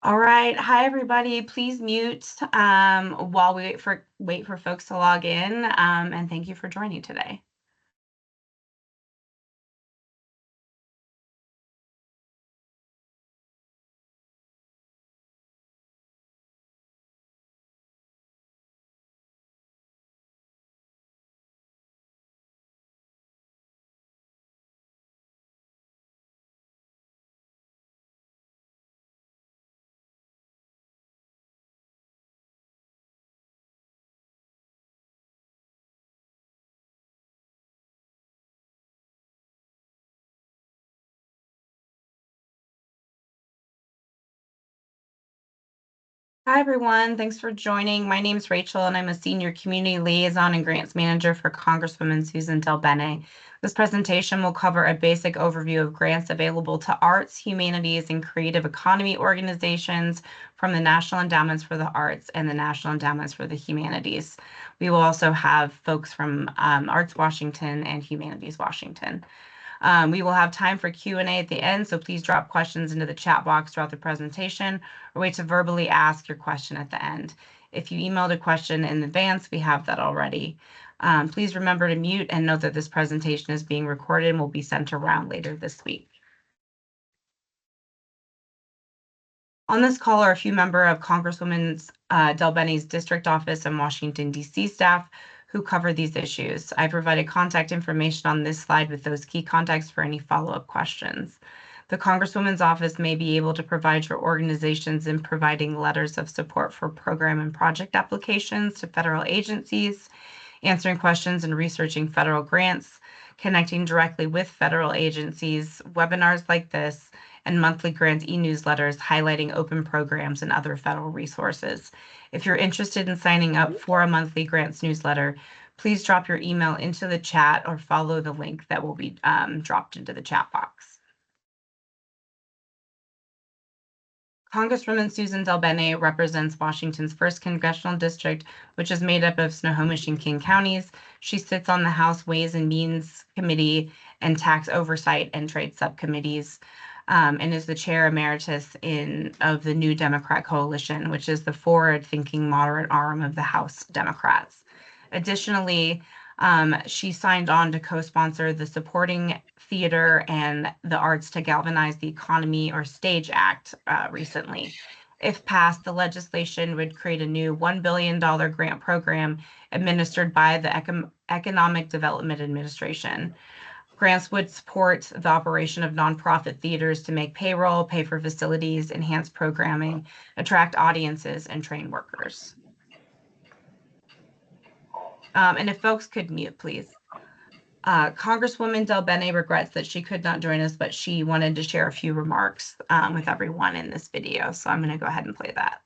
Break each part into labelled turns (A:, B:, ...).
A: All right. Hi, everybody. Please mute while we wait for folks to log in. And thank you for joining today. Hi, everyone. Thanks for joining. My name is Rachel, and I'm a Senior Community Liaison and Grants Manager for Congresswoman Susan DelBene. This presentation will cover a basic overview of grants available to arts, humanities, and creative economy organizations from the National Endowments for the Arts and the National Endowments for the Humanities. We will also have folks from Arts Washington and Humanities Washington. We will have time for Q&A at the end, so please drop questions into the chat box throughout the presentation or wait to verbally ask your question at the end. If you emailed a question in advance, we have that already. Please remember to mute and note that this presentation is being recorded and will be sent around later this week. On this call are a few members of Congresswoman DelBene's district office and Washington, D.C. staff who cover these issues. I provided contact information on this slide with those key contacts for any follow-up questions. The Congresswoman's office may be able to provide your organizations in providing letters of support for program and project applications to federal agencies, answering questions and researching federal grants, connecting directly with federal agencies, webinars like this, and monthly grant e-newsletters highlighting open programs and other federal resources. If you're interested in signing up for a monthly grants newsletter, please drop your email into the chat or follow the link that will be dropped into the chat box. Congresswoman Susan DelBene represents Washington's 1st Congressional District, which is made up of Snohomish and King counties. She sits on the House Ways and Means Committee and Tax Oversight and Trade Subcommittees. And is the chair emeritus of the New Democrat Coalition, which is the forward-thinking moderate arm of the House Democrats. Additionally, she signed on to co-sponsor the Supporting Theater and the Arts to Galvanize the Economy, or STAGE Act, recently. If passed, the legislation would create a new $1 billion grant program administered by the Economic Development Administration. Grants would support the operation of nonprofit theaters to make payroll, pay for facilities, enhance programming, attract audiences, and train workers. And if folks could mute, please. Congresswoman DelBene regrets that she could not join us, but she wanted to share a few remarks with everyone in this video. So I'm going to go ahead and play that.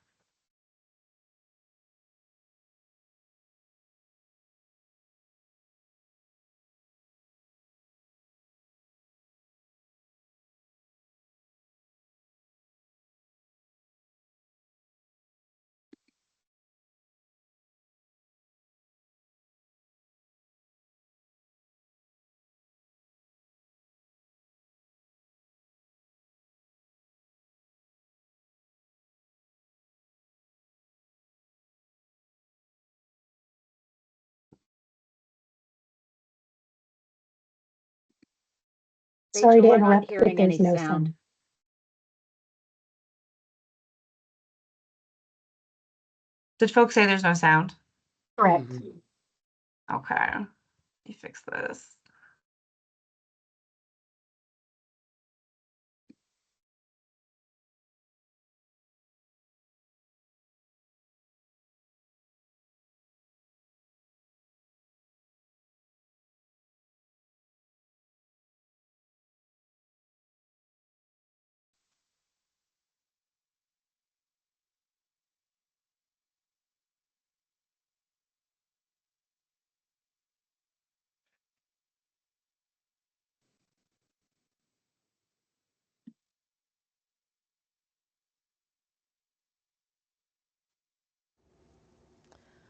B: Sorry to interrupt, but there's no sound.
A: Did folks say there's no sound?
B: Correct.
A: Okay, let me fix this.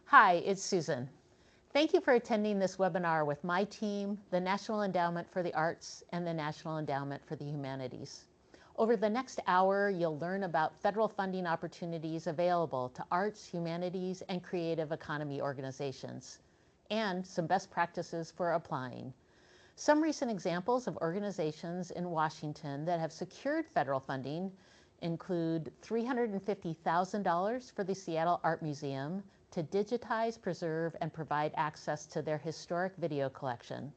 C: Hi, it's Susan. Thank you for attending this webinar with my team, the National Endowment for the Arts and the National Endowment for the Humanities. Over the next hour, you'll learn about federal funding opportunities available to arts, humanities, and creative economy organizations, and some best practices for applying. Some recent examples of organizations in Washington that have secured federal funding include $350,000 for the Seattle Art Museum to digitize, preserve, and provide access to their historic video collection.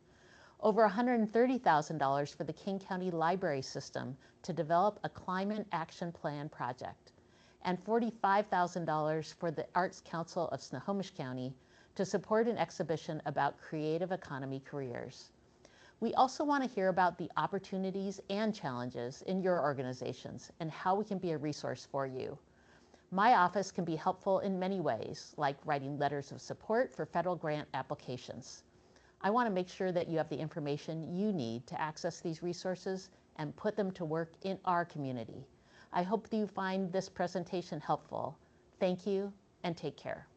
C: Over $130,000 for the King County Library System to develop a climate action plan project, and $45,000 for the Arts Council of Snohomish County to support an exhibition about creative economy careers. We also want to hear about the opportunities and challenges in your organizations and how we can be a resource for you. My office can be helpful in many ways, like writing letters of support for federal grant applications. I want to make sure that you have the information you need to access these resources and put them to work in our community. I hope that you find this presentation helpful. Thank you and take care.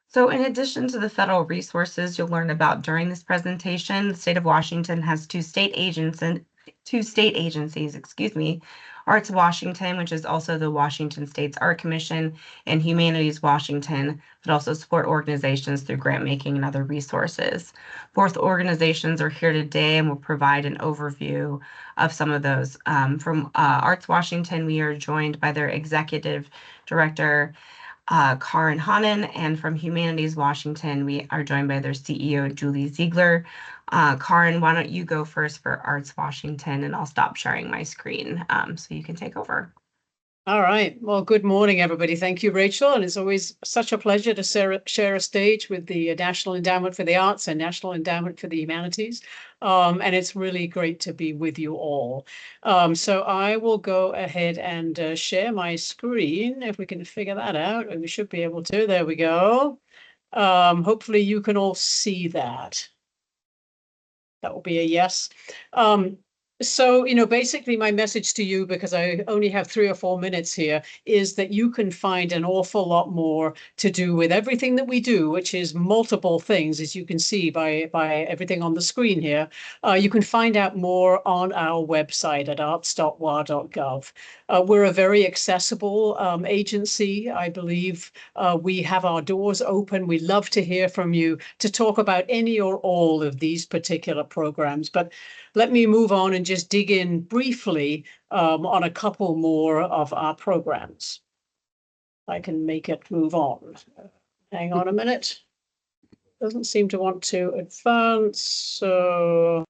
A: So in addition to the federal resources you'll learn about during this presentation, the state of Washington has two state agencies, Arts Washington, which is also the Washington State's Art Commission, and Humanities Washington, that also support organizations through grant making and other resources. Both organizations are here today and will provide an overview of some of those. From Arts Washington, we are joined by their executive director, Karin Hannen, and from Humanities Washington, we are joined by their CEO, Julie Ziegler. Karin, why don't you go first for Arts Washington, and I'll stop sharing my screen so you can take over.
D: All right. Well, good morning, everybody. Thank you, Rachel. And it's always such a pleasure to share a stage with the National Endowment for the Arts and National Endowment for the Humanities. And it's really great to be with you all. So I will go ahead and share my screen, if we can figure that out. And we should be able to. There we go. Hopefully you can all see that. That will be a yes. So, basically my message to you, because I only have 3 or 4 minutes here, is that you can find an awful lot more to do with everything that we do, which is multiple things, as you can see by everything on the screen here. You can find out more on our website at arts.wa.gov. We're a very accessible agency. I believe we have our doors open. We love to hear from you to talk about any or all of these particular programs. But let me move on and just dig in briefly on a couple more of our programs. I can make it move on. Hang on a minute. Doesn't seem to want to advance. So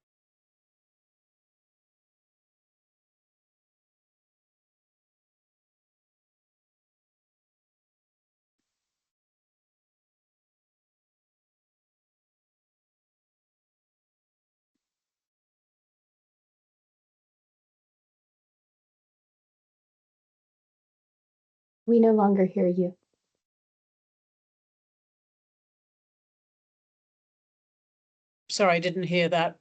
B: We no longer hear you.
D: sorry, I didn't hear that.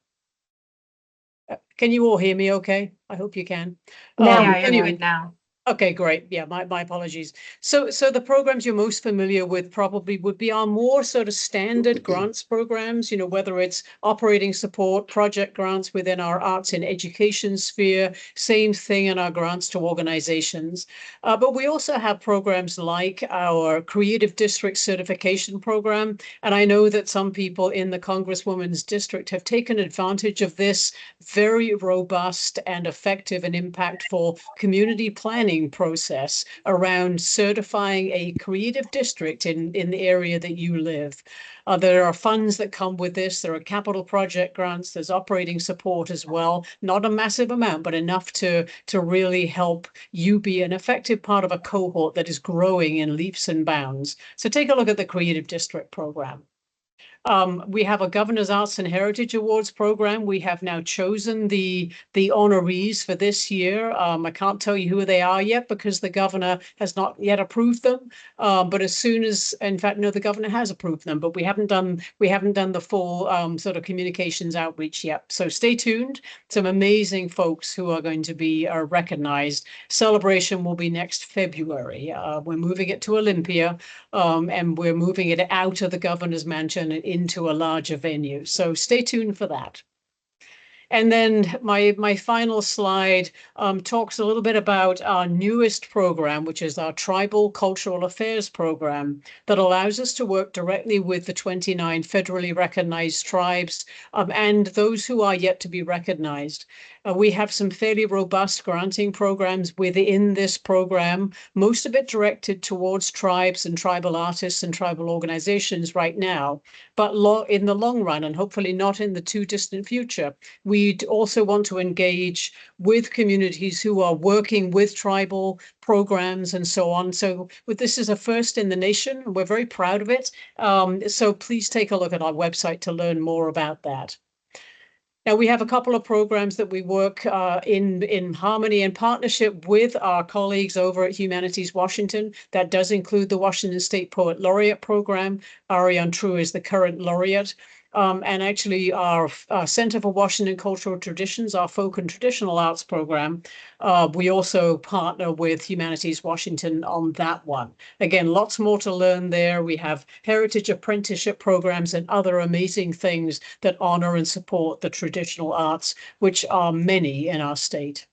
D: Can you all hear me okay? I hope you can.
A: Yeah, you're
D: Anyway.
A: good now.
D: Okay, great. Yeah, my apologies. So the programs you're most familiar with probably would be our more sort of standard grants programs, whether it's operating support, project grants within our arts and education sphere, same thing in our grants to organizations. But we also have programs like our Creative District Certification Program. And I know that some people in the Congresswoman's district have taken advantage of this very robust and effective and impactful community planning process around certifying a creative district in the area that you live. There are funds that come with this. There are capital project grants. There's operating support as well. Not a massive amount, but enough to really help you be an effective part of a cohort that is growing in leaps and bounds. So take a look at the Creative District Program. We have a Governor's Arts and Heritage Awards program. We have now chosen the honorees for this year. I can't tell you who they are yet because the governor has not yet approved them. But as soon as, in fact, no, the governor has approved them, but we haven't done the full sort of communications outreach yet. So stay tuned. Some amazing folks who are going to be recognized. Celebration will be next February. We're moving it to Olympia, and we're moving it out of the governor's mansion into a larger venue. So stay tuned for that. And then my final slide talks a little bit about our newest program, which is our Tribal Cultural Affairs program that allows us to work directly with the 29 federally recognized tribes and those who are yet to be recognized. We have some fairly robust granting programs within this program, most of it directed towards tribes and tribal artists and tribal organizations right now. But in the long run, and hopefully not in the too distant future, we also want to engage with communities who are working with tribal programs and so on. So this is a first in the nation. We're very proud of it. So please take a look at our website to learn more about that. Now, we have a couple of programs that we work in harmony and partnership with our colleagues over at Humanities Washington. That does include the Washington State Poet Laureate Program. Ariane True is the current laureate. And actually our Center for Washington Cultural Traditions, our folk and traditional arts program, we also partner with Humanities Washington on that one. Again, lots more to learn there. We have heritage apprenticeship programs and other amazing things that honor and support the traditional arts, which are many in our state.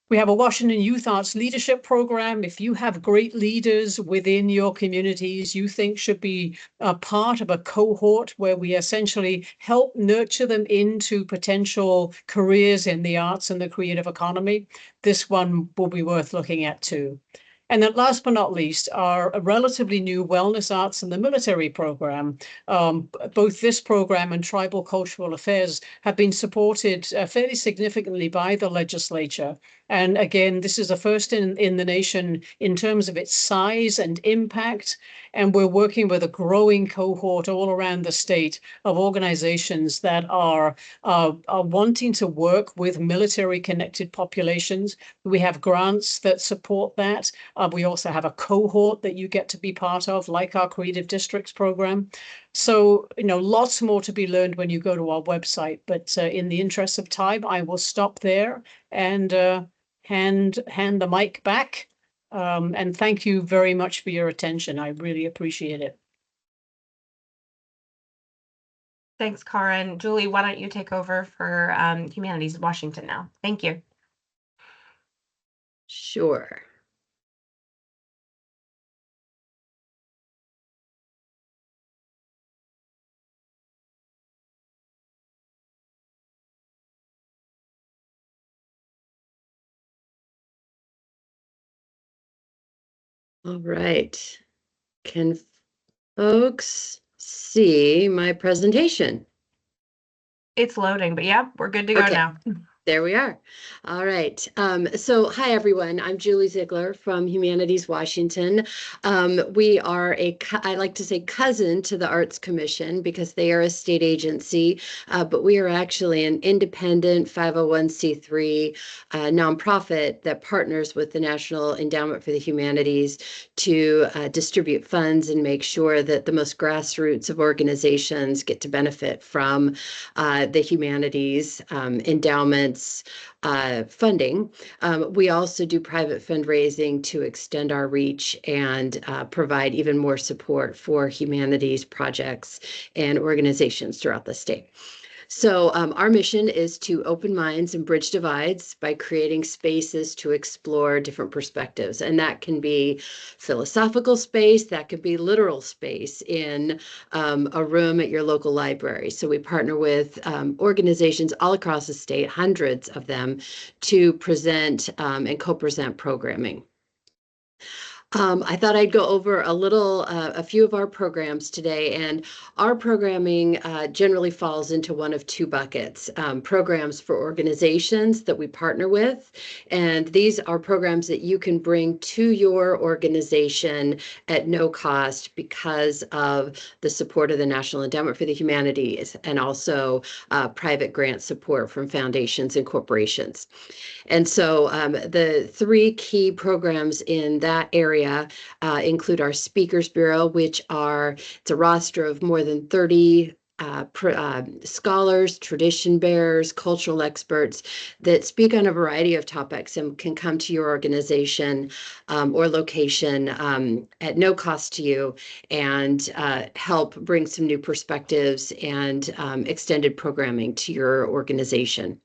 D: We have a Washington Youth Arts Leadership Program. If you have great leaders within your communities you think should be a part of a cohort where we essentially help nurture them into potential careers in the arts and the creative economy, this one will be worth looking at too. And then last but not least, our relatively new Wellness Arts and the Military program. Both this program and Tribal Cultural Affairs have been supported fairly significantly by the legislature. And again, this is a first in the nation in terms of its size and impact. And we're working with a growing cohort all around the state of organizations that are wanting to work with military-connected populations. We have grants that support that. We also have a cohort that you get to be part of, like our Creative Districts program. So, lots more to be learned when you go to our website. But in the interest of time, I will stop there and hand the mic back. And thank you very much for your attention. I really appreciate it.
A: Thanks, Karen. Julie, why don't you take over for Humanities Washington now? Thank you.
E: Sure. All right. Can folks see my presentation?
A: It's loading, but yeah, we're good to go now.
E: There we are. All right. So hi, everyone. I'm Julie Ziegler from Humanities Washington. We are I like to say cousin to the Arts Commission because they are a state agency, but we are actually an independent 501c3 nonprofit that partners with the National Endowment for the Humanities to distribute funds and make sure that the most grassroots of organizations get to benefit from the humanities endowments funding. We also do private fundraising to extend our reach and provide even more support for humanities projects and organizations throughout the state. So our mission is to open minds and bridge divides by creating spaces to explore different perspectives. And that can be philosophical space, that could be literal space in a room at your local library. So we partner with organizations all across the state, hundreds of them, to present and co-present programming. I thought I'd go over a few of our programs today, and our programming generally falls into one of two buckets. Programs for organizations that we partner with, and these are programs that you can bring to your organization at no cost because of the support of the National Endowment for the Humanities and also private grant support from foundations and corporations. And so the three key programs in that area include our Speakers Bureau, which it's a roster of more than 30 scholars, tradition bearers, cultural experts that speak on a variety of topics and can come to your organization or location at no cost to you and help bring some new perspectives and extended programming to your organization.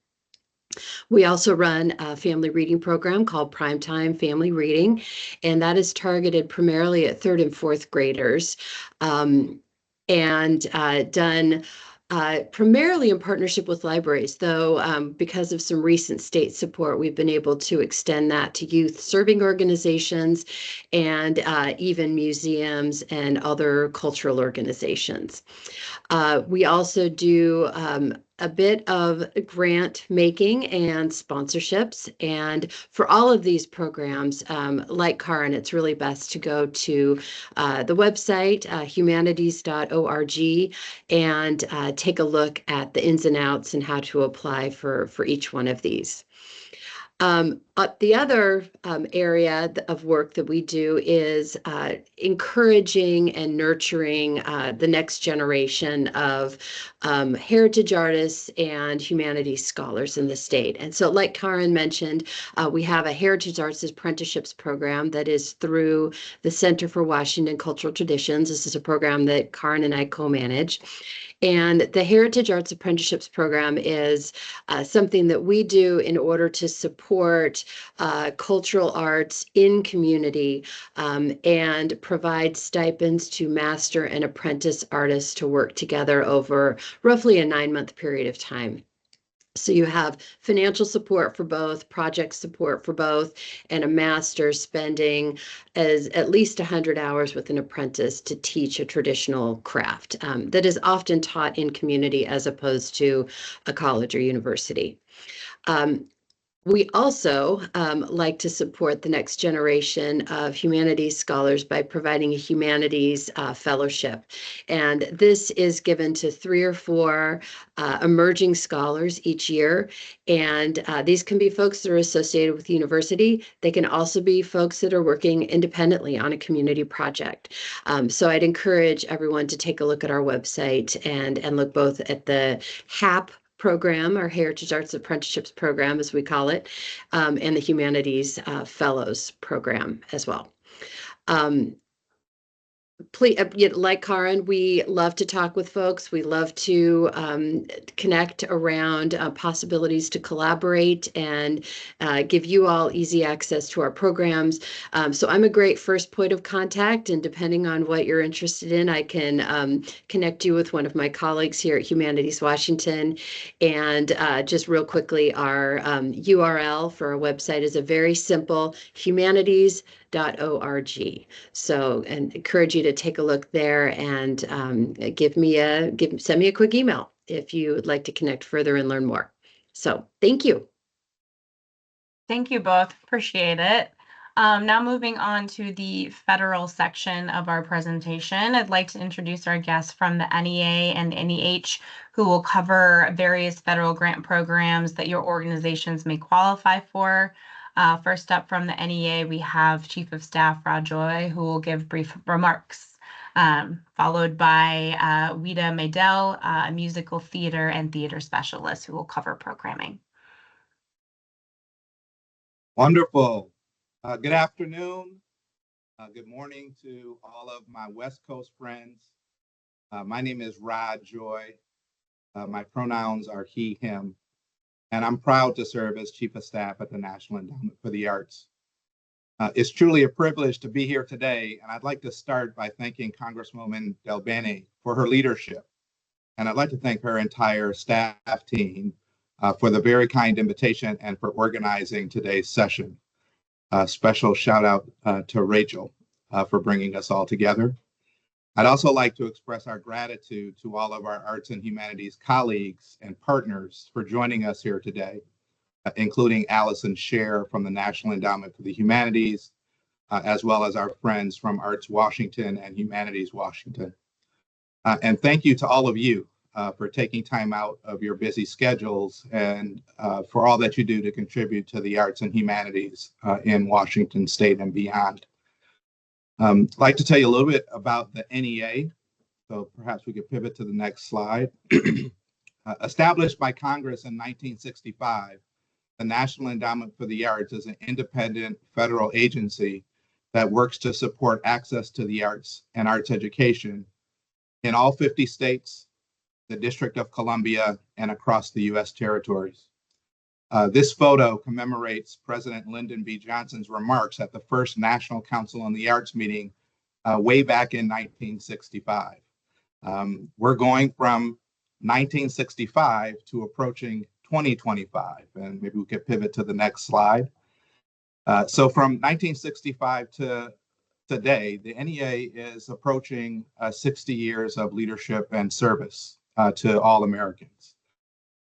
E: We also run a family reading program called Primetime Family Reading, and that is targeted primarily at 3rd and 4th graders and done primarily in partnership with libraries, though because of some recent state support, we've been able to extend that to youth serving organizations and even museums and other cultural organizations. We also do a bit of grant making and sponsorships. And for all of these programs, like Karin, it's really best to go to the website, humanities.org, and take a look at the ins and outs and how to apply for each one of these. The other area of work that we do is encouraging and nurturing the next generation of heritage artists and humanities scholars in the state. And so, like Karin mentioned, we have a Heritage Arts Apprenticeships program that is through the Center for Washington Cultural Traditions. This is a program that Karin and I co-manage. And the Heritage Arts Apprenticeships program is something that we do in order to support cultural arts in community and provide stipends to master and apprentice artists to work together over roughly a 9-month period of time. So you have financial support for both, project support for both, and a master spending as at least 100 hours with an apprentice to teach a traditional craft that is often taught in community as opposed to a college or university. We also like to support the next generation of humanities scholars by providing a humanities fellowship. And this is given to 3 or 4 emerging scholars each year. And these can be folks that are associated with the university. They can also be folks that are working independently on a community project. So I'd encourage everyone to take a look at our website and look both at the HAP program, our Heritage Arts Apprenticeships program, as we call it, and the Humanities Fellows program as well. Please, like Karin, we love to talk with folks. We love to connect around possibilities to collaborate and give you all easy access to our programs. So I'm a great first point of contact, and depending on what you're interested in, I can connect you with one of my colleagues here at Humanities Washington. And just real quickly, our URL for our website is a very simple humanities.org. So, and encourage you to take a look there and send me a quick email if you would like to connect further and learn more. So, thank you.
A: Thank you both. Appreciate it. Now moving on to the federal section of our presentation, I'd like to introduce our guests from the NEA and NEH who will cover various federal grant programs that your organizations may qualify for. First up from the NEA, we have Chief of Staff Rod Joy, who will give brief remarks, followed by Wida Maydell, a musical theater and theater specialist, who will cover programming.
F: Wonderful. Good afternoon. Good morning to all of my West Coast friends. My name is Rod Joy. My pronouns are he, him, and I'm proud to serve as Chief of Staff at the National Endowment for the Arts. It's truly a privilege to be here today, and I'd like to start by thanking Congresswoman DelBene for her leadership. And I'd like to thank her entire staff team for the very kind invitation and for organizing today's session. Special shout out to Rachel for bringing us all together. I'd also like to express our gratitude to all of our arts and humanities colleagues and partners for joining us here today, including Allison Scher from the National Endowment for the Humanities, as well as our friends from Arts Washington and Humanities Washington. And thank you to all of you for taking time out of your busy schedules and for all that you do to contribute to the arts and humanities in Washington State and beyond. I'd like to tell you a little bit about the NEA. So perhaps we could pivot to the next slide. Established by Congress in 1965, the National Endowment for the Arts is an independent federal agency that works to support access to the arts and arts education in all 50 states, the District of Columbia, and across the U.S. territories. This photo commemorates President Lyndon B. Johnson's remarks at the first National Council on the Arts meeting way back in 1965. We're going from 1965 to approaching 2025, and maybe we could pivot to the next slide. So from 1965 to today, the NEA is approaching 60 years of leadership and service to all Americans.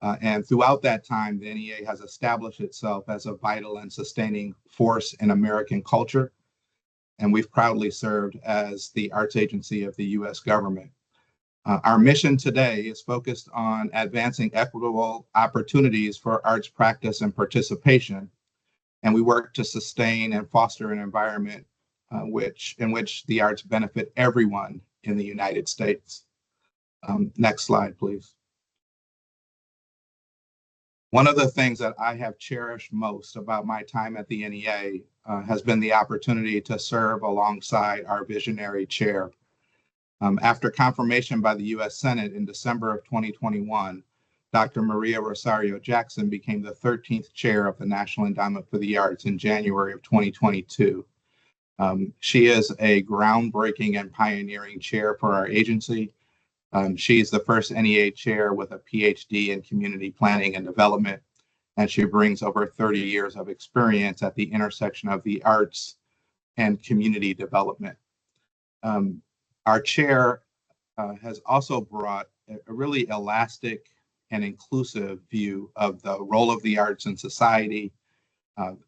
F: And throughout that time, the NEA has established itself as a vital and sustaining force in American culture. And we've proudly served as the arts agency of the U.S. government. Our mission today is focused on advancing equitable opportunities for arts practice and participation. And we work to sustain and foster an environment in which the arts benefit everyone in the United States. Next slide, please. One of the things that I have cherished most about my time at the NEA has been the opportunity to serve alongside our visionary chair. After confirmation by the U.S. Senate in December of 2021, Dr. Maria Rosario Jackson became the 13th chair of the National Endowment for the Arts in January of 2022. She is a groundbreaking and pioneering chair for our agency. She's the first NEA chair with a PhD in community planning and development, and she brings over 30 years of experience at the intersection of the arts and community development. Our chair has also brought a really elastic and inclusive view of the role of the arts in society,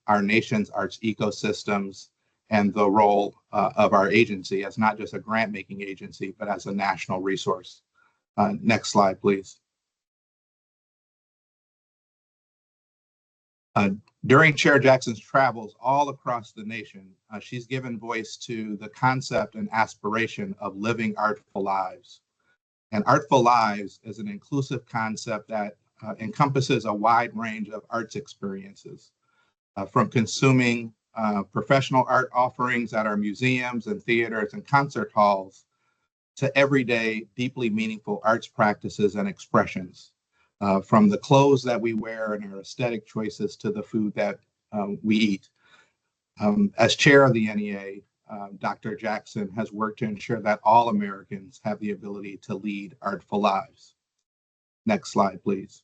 F: our nation's arts ecosystems, and the role of our agency as not just a grant-making agency, but as a national resource. Next slide, please. During Chair Jackson's travels all across the nation, she's given voice to the concept and aspiration of living artful lives. And artful lives is an inclusive concept that encompasses a wide range of arts experiences, from consuming professional art offerings at our museums and theaters and concert halls to everyday, deeply meaningful arts practices and expressions, from the clothes that we wear and our aesthetic choices to the food that we eat. As chair of the NEA, Dr. Jackson has worked to ensure that all Americans have the ability to lead artful lives. Next slide, please.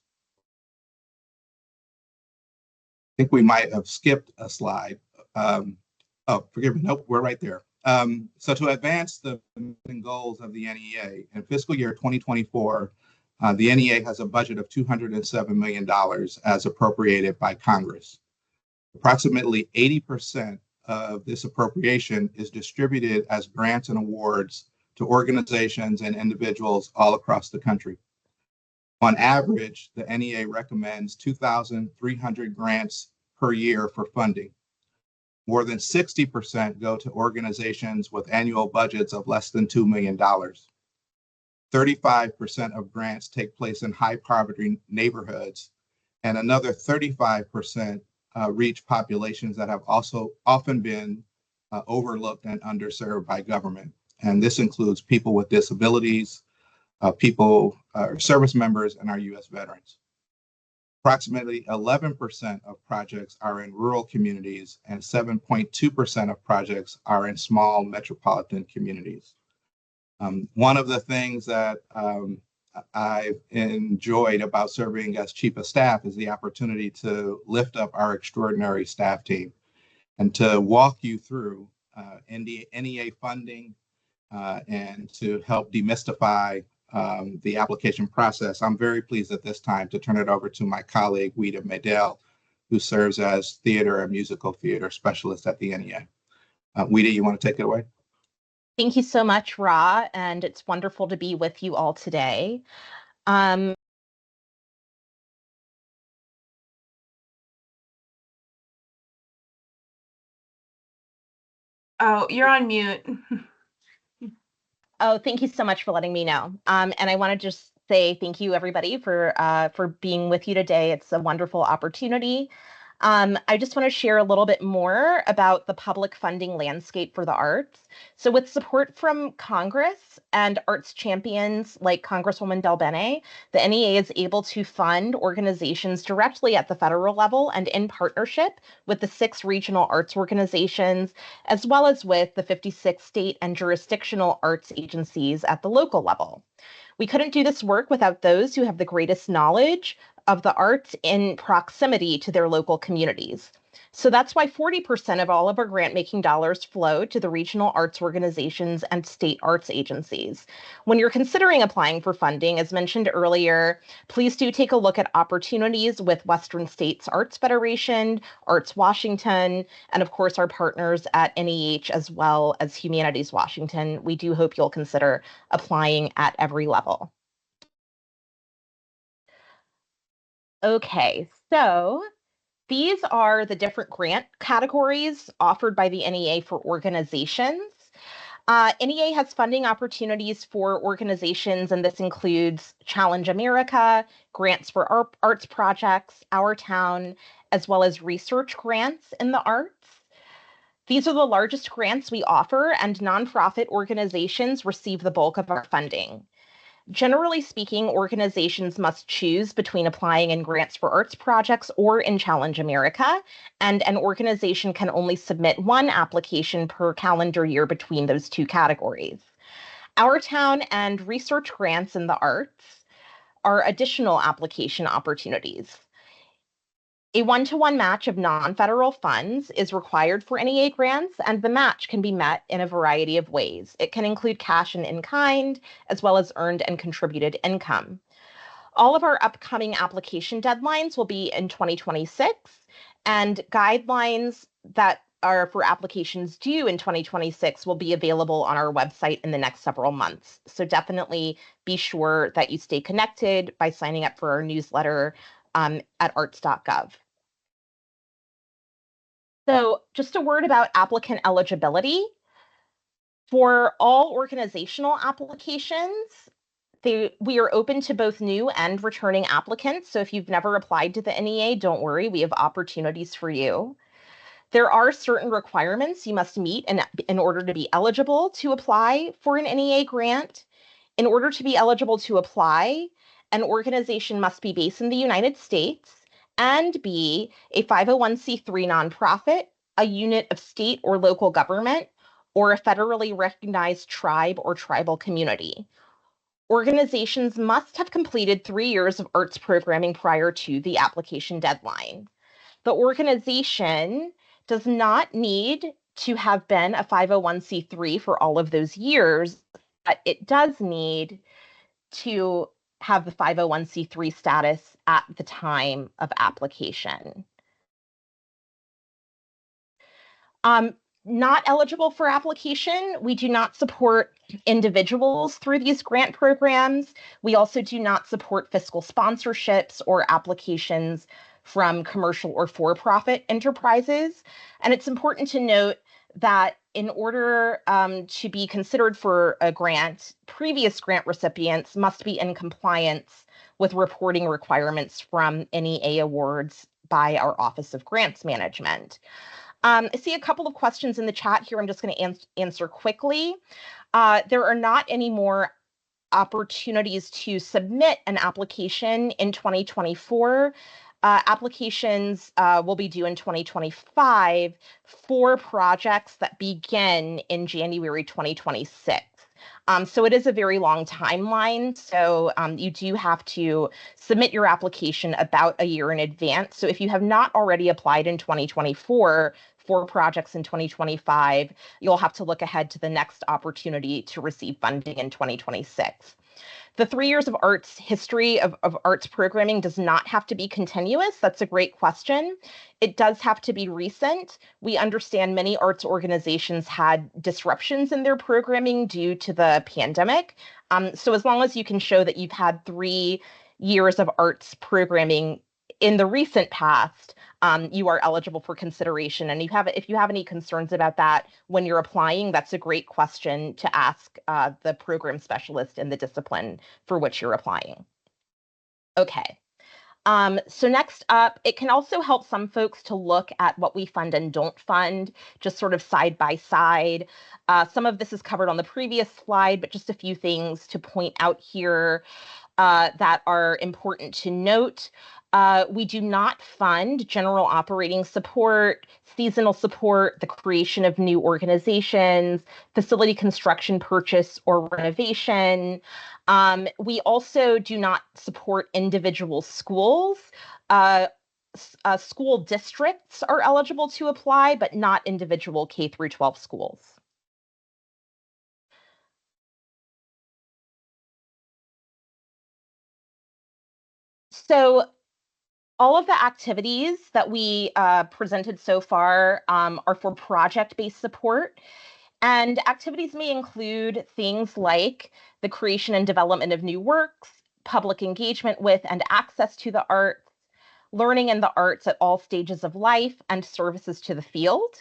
F: I think we might have skipped a slide. Oh, forgive me. Nope, we're right there. So to advance the goals of the NEA, in fiscal year 2024, the NEA has a budget of $207 million as appropriated by Congress. Approximately 80% of this appropriation is distributed as grants and awards to organizations and individuals all across the country. On average, the NEA recommends 2,300 grants per year for funding. More than 60% go to organizations with annual budgets of less than $2 million. 35% of grants take place in high poverty neighborhoods, and another 35% reach populations that have also often been overlooked and underserved by government. And this includes people with disabilities, service members, and our U.S. veterans. Approximately 11% of projects are in rural communities, and 7.2% of projects are in small metropolitan communities. One of the things that I've enjoyed about serving as chief of staff is the opportunity to lift up our extraordinary staff team and to walk you through NEA funding and to help demystify the application process. I'm very pleased at this time to turn it over to my colleague, Wida Medel, who serves as theater and musical theater specialist at the NEA. Wida, you want to take it away?
G: Thank you so much, Ra, and it's wonderful to be with you all today.
A: Oh, you're on mute.
G: Oh, thank you so much for letting me know. And I want to just say thank you, everybody, for being with you today. It's a wonderful opportunity. I just want to share a little bit more about the public funding landscape for the arts. So with support from Congress and arts champions like Congresswoman DelBene, the NEA is able to fund organizations directly at the federal level and in partnership with the 6 regional arts organizations, as well as with the 56 state and jurisdictional arts agencies at the local level. We couldn't do this work without those who have the greatest knowledge of the arts in proximity to their local communities. So that's why 40% of all of our grant-making dollars flow to the regional arts organizations and state arts agencies. When you're considering applying for funding, as mentioned earlier, please do take a look at opportunities with Western States Arts Federation, Arts Washington, and of course our partners at NEH as well as Humanities Washington. We do hope you'll consider applying at every level. Okay, so these are the different grant categories offered by the NEA for organizations. NEA has funding opportunities for organizations, and this includes Challenge America, grants for arts projects, Our Town, as well as research grants in the arts. These are the largest grants we offer, and nonprofit organizations receive the bulk of our funding. Generally speaking, organizations must choose between applying in grants for arts projects or in Challenge America, and an organization can only submit one application per calendar year between those two categories. Our Town and research grants in the arts are additional application opportunities. A one-to-one match of non-federal funds is required for NEA grants, and the match can be met in a variety of ways. It can include cash and in-kind, as well as earned and contributed income. All of our upcoming application deadlines will be in 2026, and guidelines that are for applications due in 2026 will be available on our website in the next several months. So definitely be sure that you stay connected by signing up for our newsletter at arts.gov. So just a word about applicant eligibility. For all organizational applications, we are open to both new and returning applicants. So if you've never applied to the NEA, don't worry, we have opportunities for you. There are certain requirements you must meet in order to be eligible to apply for an NEA grant. In order to be eligible to apply, an organization must be based in the United States and be a 501c3 nonprofit, a unit of state or local government, or a federally recognized tribe or tribal community. Organizations must have completed 3 years of arts programming prior to the application deadline. The organization does not need to have been a 501c3 for all of those years, but it does need to have the 501c3 status at the time of application. Not eligible for application, we do not support individuals through these grant programs. We also do not support fiscal sponsorships or applications from commercial or for-profit enterprises. And it's important to note that in order to be considered for a grant, previous grant recipients must be in compliance with reporting requirements from NEA awards by our Office of Grants Management. I see a couple of questions in the chat here. I'm just going to answer quickly. There are not any more opportunities to submit an application in 2024. Applications will be due in 2025 for projects that begin in January 2026. So it is a very long timeline. So you do have to submit your application about a year in advance. So if you have not already applied in 2024 for projects in 2025, you'll have to look ahead to the next opportunity to receive funding in 2026. The 3 years of arts history of arts programming does not have to be continuous. That's a great question. It does have to be recent. We understand many arts organizations had disruptions in their programming due to the pandemic. So as long as you can show that you've had 3 years of arts programming in the recent past, you are eligible for consideration. And if you have any concerns about that when you're applying, that's a great question to ask the program specialist in the discipline for which you're applying. Okay. So next up, it can also help some folks to look at what we fund and don't fund, just sort of side by side. Some of this is covered on the previous slide, but just a few things to point out here that are important to note. We do not fund general operating support, seasonal support, the creation of new organizations, facility construction, purchase, or renovation. We also do not support individual schools. School districts are eligible to apply, but not individual K through 12 schools. So all of the activities that we presented so far are for project-based support. And activities may include things like the creation and development of new works, public engagement with and access to the arts, learning in the arts at all stages of life, and services to the field.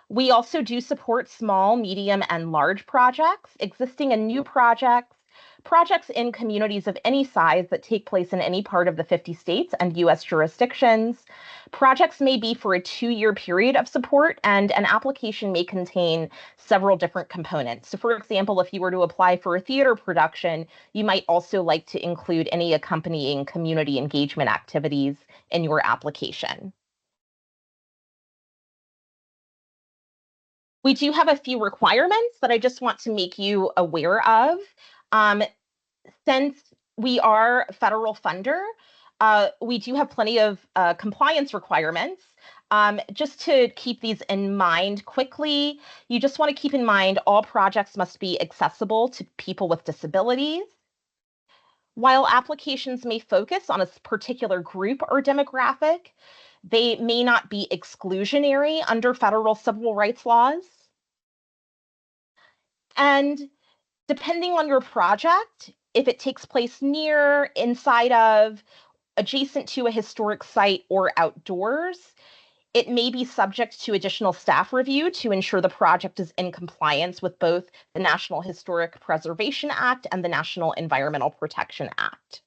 G: We also do support small, medium, and large projects, existing and new projects, projects in communities of any size that take place in any part of the 50 states and US jurisdictions. Projects may be for a 2-year period of support, and an application may contain several different components. So for example, if you were to apply for a theater production, you might also like to include any accompanying community engagement activities in your application. We do have a few requirements that I just want to make you aware of. Since we are a federal funder, we do have plenty of compliance requirements. Just to keep these in mind quickly, you just want to keep in mind all projects must be accessible to people with disabilities. While applications may focus on a particular group or demographic, they may not be exclusionary under federal civil rights laws. And depending on your project, if it takes place near, inside of, adjacent to a historic site, or outdoors, it may be subject to additional staff review to ensure the project is in compliance with both the National Historic Preservation Act and the National Environmental Protection Act.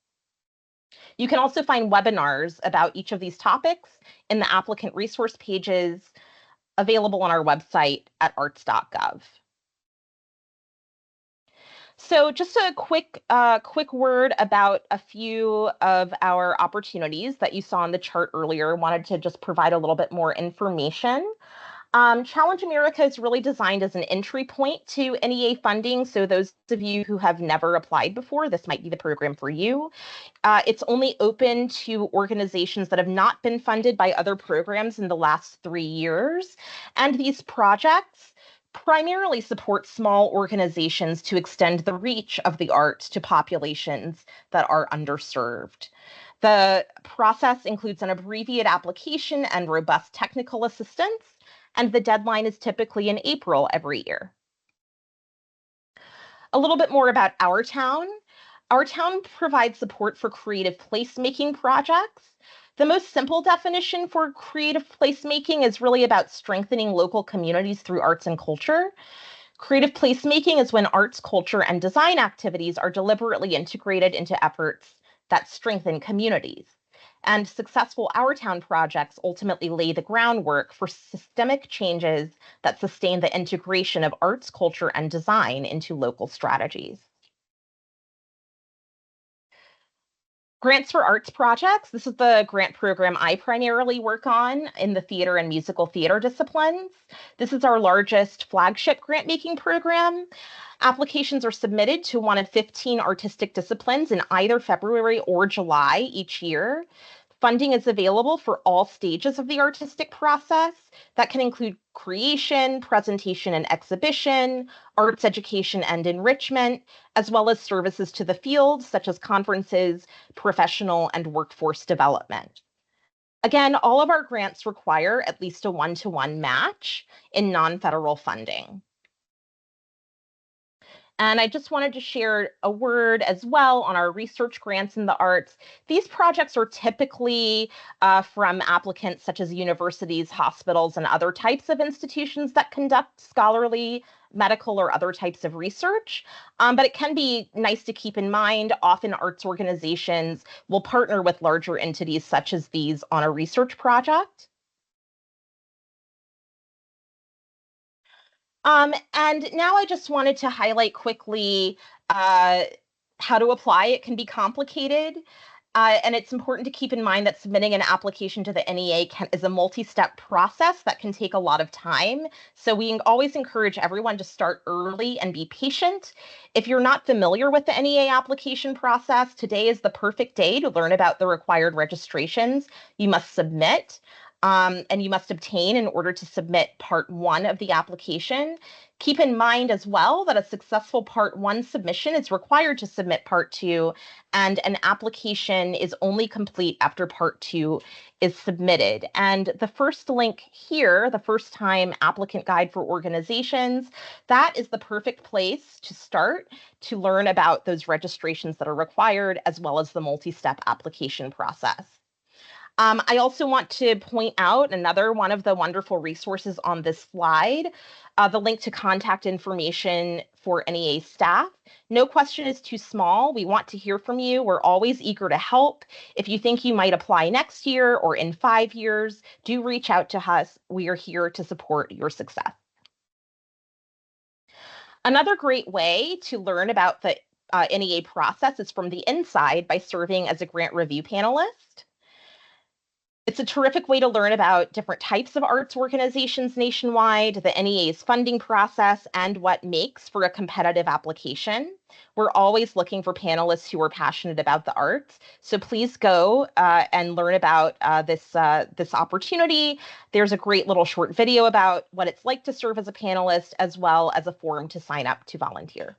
G: You can also find webinars about each of these topics in the applicant resource pages available on our website at arts.gov. So just a quick word about a few of our opportunities that you saw on the chart earlier. Wanted to just provide a little bit more information. Challenge America is really designed as an entry point to NEA funding. So those of you who have never applied before, this might be the program for you. It's only open to organizations that have not been funded by other programs in the last 3 years. And these projects primarily support small organizations to extend the reach of the arts to populations that are underserved. The process includes an abbreviated application and robust technical assistance, and the deadline is typically in April every year. A little bit more about our town. Our town provides support for creative placemaking projects. The most simple definition for creative placemaking is really about strengthening local communities through arts and culture. Creative placemaking is when arts, culture, and design activities are deliberately integrated into efforts that strengthen communities. And successful Our Town projects ultimately lay the groundwork for systemic changes that sustain the integration of arts, culture, and design into local strategies. Grants for Arts projects. This is the grant program I primarily work on in the theater and musical theater disciplines. This is our largest flagship grant making program. Applications are submitted to one of 15 artistic disciplines in either February or July each year. Funding is available for all stages of the artistic process. That can include creation, presentation and exhibition, arts education and enrichment, as well as services to the field, such as conferences, professional and workforce development. Again, all of our grants require at least a 1-to-1 match in non-federal funding. And I just wanted to share a word as well on our research grants in the arts. These projects are typically from applicants such as universities, hospitals, and other types of institutions that conduct scholarly, medical, or other types of research. But it can be nice to keep in mind, often arts organizations will partner with larger entities such as these on a research project. And now I just wanted to highlight quickly how to apply. It can be complicated. And it's important to keep in mind that submitting an application to the NEA is a multi-step process that can take a lot of time. So we always encourage everyone to start early and be patient. If you're not familiar with the NEA application process, today is the perfect day to learn about the required registrations you must submit. And you must obtain in order to submit part 1 of the application. Keep in mind as well that a successful part 1 submission is required to submit part 2, and an application is only complete after part 2 is submitted. And the first link here, the first time applicant guide for organizations, that is the perfect place to start to learn about those registrations that are required, as well as the multi-step application process. I also want to point out another one of the wonderful resources on this slide, the link to contact information for NEA staff. No question is too small. We want to hear from you. We're always eager to help. If you think you might apply next year or in 5 years, do reach out to us. We are here to support your success. Another great way to learn about the NEA process is from the inside by serving as a grant review panelist. It's a terrific way to learn about different types of arts organizations nationwide, the NEA's funding process, and what makes for a competitive application. We're always looking for panelists who are passionate about the arts, so please go and learn about this opportunity. There's a great little short video about what it's like to serve as a panelist, as well as a form to sign up to volunteer.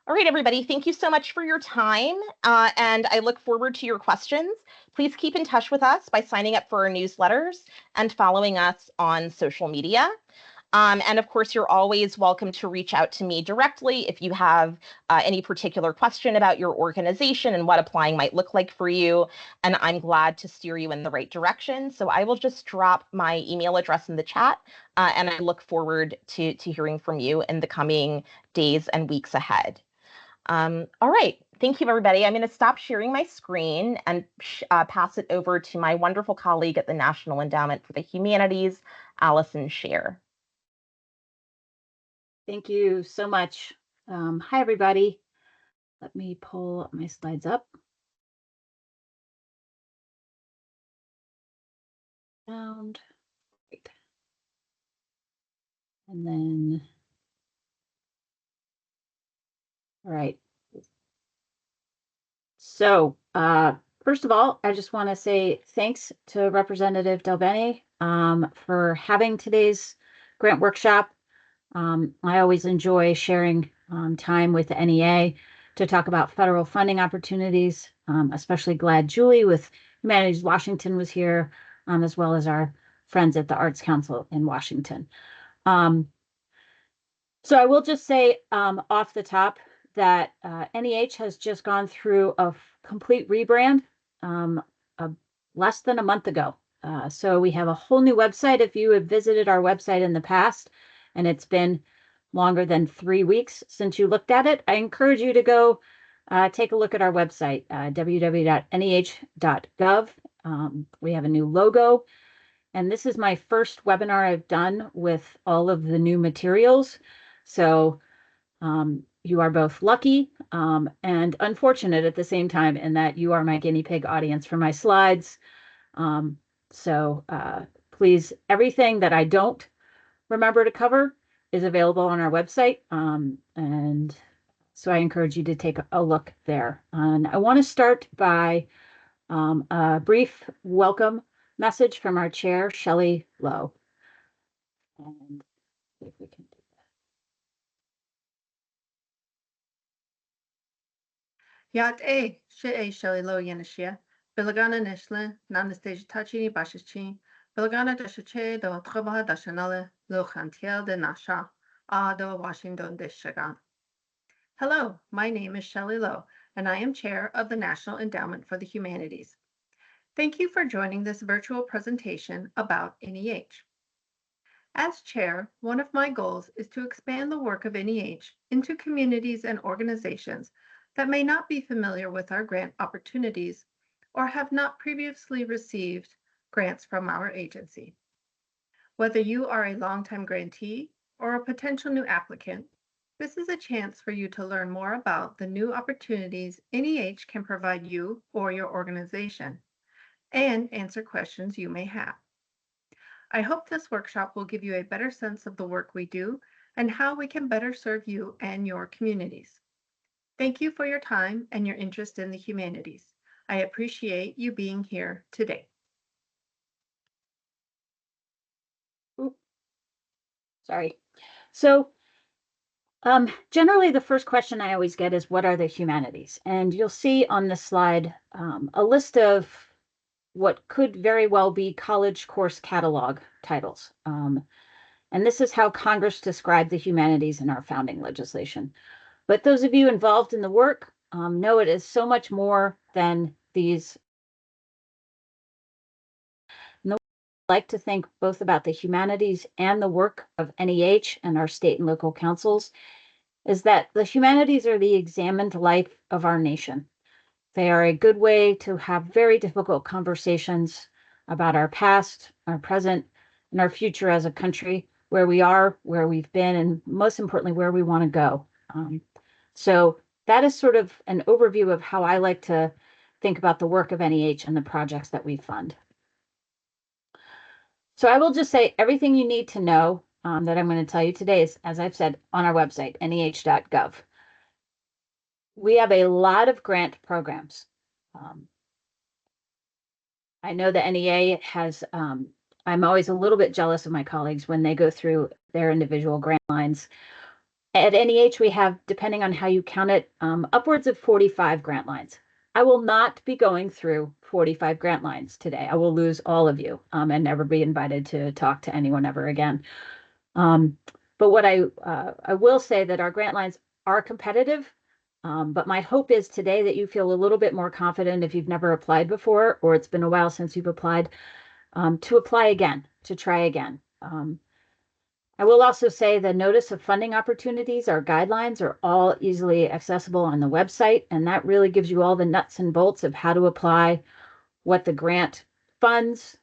G: All right, everybody, thank you so much for your time, and I look forward to your questions. Please keep in touch with us by signing up for our newsletters and following us on social media. And of course, you're always welcome to reach out to me directly if you have any particular question about your organization and what applying might look like for you, and I'm glad to steer you in the right direction. So I will just drop my email address in the chat, and I look forward to hearing from you in the coming days and weeks ahead. All right, thank you, everybody. I'm going to stop sharing my screen and pass it over to my wonderful colleague at the National Endowment for the Humanities, Allison Scher.
B: Thank you so much. Hi, everybody. Let me pull my slides up. Sound. Great. And then, all right. So first of all, I just want to say thanks to Representative DelBene for having today's grant workshop. I always enjoy sharing time with the NEA to talk about federal funding opportunities. Especially glad Julie with Humanities Washington was here, as well as our friends at the Arts Council in Washington. So I will just say off the top that NEH has just gone through a complete rebrand less than a month ago. So we have a whole new website. If you have visited our website in the past and it's been longer than 3 weeks since you looked at it, I encourage you to go take a look at our website, www.neh.gov. We have a new logo. And this is my first webinar I've done with all of the new materials. So you are both lucky and unfortunate at the same time in that you are my guinea pig audience for my slides. So please, everything that I don't remember to cover is available on our website. And so I encourage you to take a look there. And I want to start by a brief welcome message from our chair, Shelley Lowe. And see if we can do
H: Yat Shelley Lowe Yanashia, Bilagana Nishla, Nana Stage Tachi Bashichi, Bilagana Dashache, the Trabaha Dashanale, Lo Chantiel de Nasha, do Washington District. Hello, my name is Shelley Lowe, and I am Chair of the National Endowment for the Humanities. Thank you for joining this virtual presentation about NEH. As Chair, one of my goals is to expand the work of NEH into communities and organizations that may not be familiar with our grant opportunities or have not previously received grants from our agency. Whether you are a longtime grantee or a potential new applicant, this is a chance for you to learn more about the new opportunities NEH can provide you or your organization and answer questions you may have. I hope this workshop will give you a better sense of the work we do and how we can better serve you and your communities. Thank you for your time and your interest in the humanities. I appreciate you being here today.
B: Sorry. So generally, the first question I always get is, what are the humanities? And you'll see on this slide a list of what could very well be college course catalog titles. And this is how Congress described the humanities in our founding legislation. But those of you involved in the work know it is so much more than these. And I'd like to think both about the humanities and the work of NEH and our state and local councils is that the humanities are the examined life of our nation. They are a good way to have very difficult conversations about our past, our present, and our future as a country, where we are, where we've been, and most importantly, where we want to go. So that is sort of an overview of how I like to think about the work of NEH and the projects that we fund. So I will just say everything you need to know that I'm going to tell you today is, as I've said, on our website, NEH.gov. We have a lot of grant programs. I know the NEA has, I'm always a little bit jealous of my colleagues when they go through their individual grant lines. At NEH, we have, depending on how you count it, upwards of 45 grant lines. I will not be going through 45 grant lines today. I will lose all of you and never be invited to talk to anyone ever again. But what I will say that our grant lines are competitive, but my hope is today that you feel a little bit more confident if you've never applied before or it's been a while since you've applied, to apply again, to try again. I will also say the notice of funding opportunities, our guidelines, are all easily accessible on the website, and that really gives you all the nuts and bolts of how to apply, what the grant funds,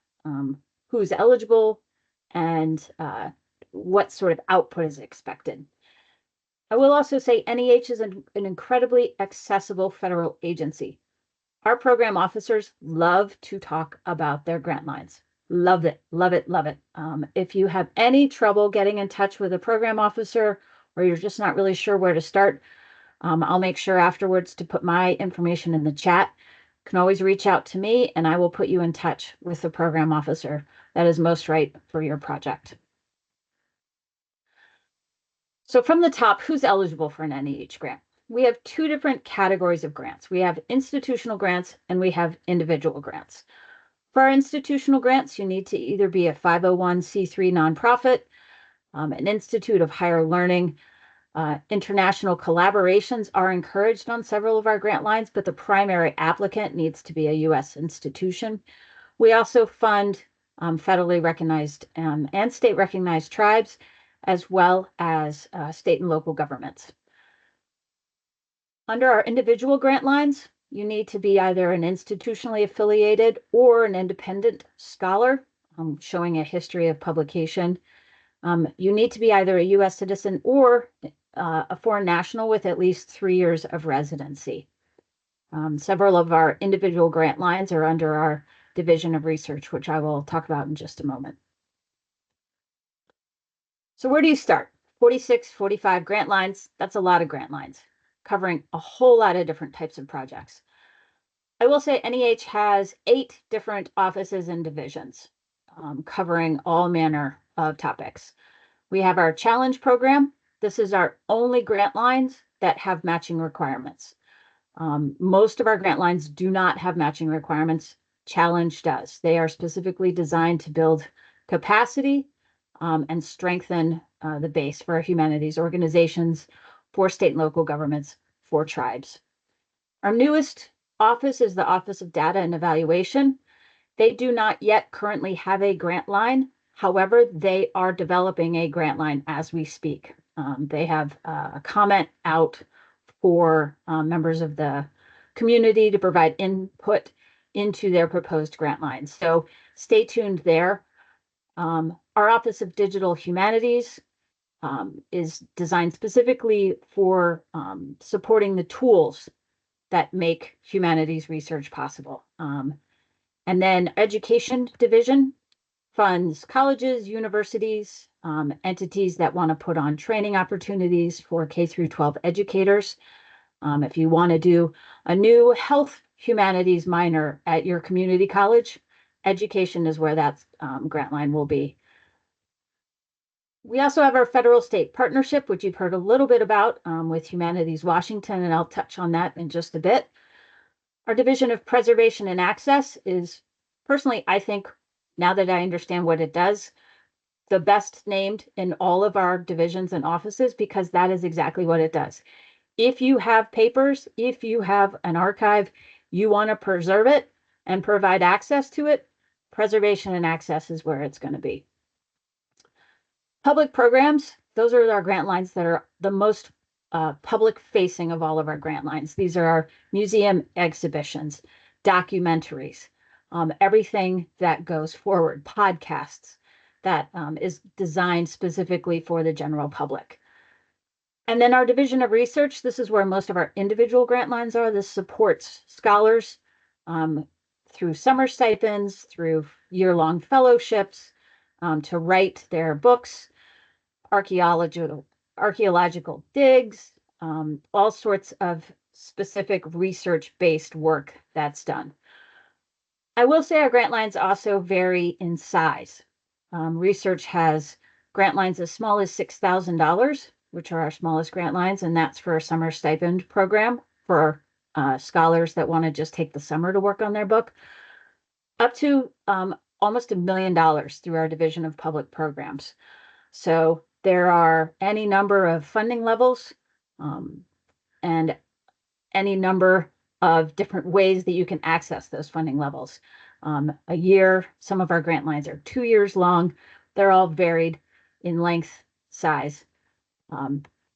B: who's eligible, and what sort of output is expected. I will also say NEH is an incredibly accessible federal agency. Our program officers love to talk about their grant lines. Love it, love it, love it. If you have any trouble getting in touch with a program officer or you're just not really sure where to start, I'll make sure afterwards to put my information in the chat. You can always reach out to me and I will put you in touch with the program officer that is most right for your project. So from the top, who's eligible for an NEH grant? We have two different categories of grants. We have institutional grants and we have individual grants. For our institutional grants, you need to either be a 501c3 nonprofit, an institute of higher learning. International collaborations are encouraged on several of our grant lines, but the primary applicant needs to be a U.S. institution. We also fund federally recognized and state recognized tribes, as well as state and local governments. Under our individual grant lines, you need to be either an institutionally affiliated or an independent scholar, showing a history of publication. You need to be either a U.S. citizen or a foreign national with at least 3 years of residency. Several of our individual grant lines are under our Division of Research, which I will talk about in just a moment. So where do you start? 46, 45 grant lines, that's a lot of grant lines, covering a whole lot of different types of projects. I will say NEH has 8 different offices and divisions, covering all manner of topics. We have our challenge program. This is our only grant lines that have matching requirements. Most of our grant lines do not have matching requirements. Challenge does. They are specifically designed to build capacity and strengthen the base for humanities organizations, for state and local governments, for tribes. Our newest office is the Office of Data and Evaluation. They do not yet currently have a grant line. However, they are developing a grant line as we speak. They have a comment out for members of the community to provide input into their proposed grant line. So stay tuned there. Our Office of Digital Humanities is designed specifically for supporting the tools that make humanities research possible. And then Education Division funds colleges, universities, entities that want to put on training opportunities for K through 12 educators. If you want to do a new health humanities minor at your community college, education is where that grant line will be. We also have our federal state partnership, which you've heard a little bit about with Humanities Washington, and I'll touch on that in just a bit. Our Division of Preservation and Access is, personally, I think, now that I understand what it does, the best named in all of our divisions and offices, because that is exactly what it does. If you have papers, if you have an archive, you want to preserve it and provide access to it, preservation and access is where it's going to be. Public programs, those are our grant lines that are the most public facing of all of our grant lines. These are our museum exhibitions, documentaries, everything that goes forward, podcasts that is designed specifically for the general public. And then our Division of Research, this is where most of our individual grant lines are. This supports scholars through summer stipends, through year-long fellowships, to write their books, archaeological digs, all sorts of specific research-based work that's done. I will say our grant lines also vary in size. Research has grant lines as small as $6,000, which are our smallest grant lines, and that's for a summer stipend program for scholars that want to just take the summer to work on their book, up to almost $1 million through our Division of Public Programs. So there are any number of funding levels and any number of different ways that you can access those funding levels. A year, some of our grant lines are 2 years long. They're all varied in length, size.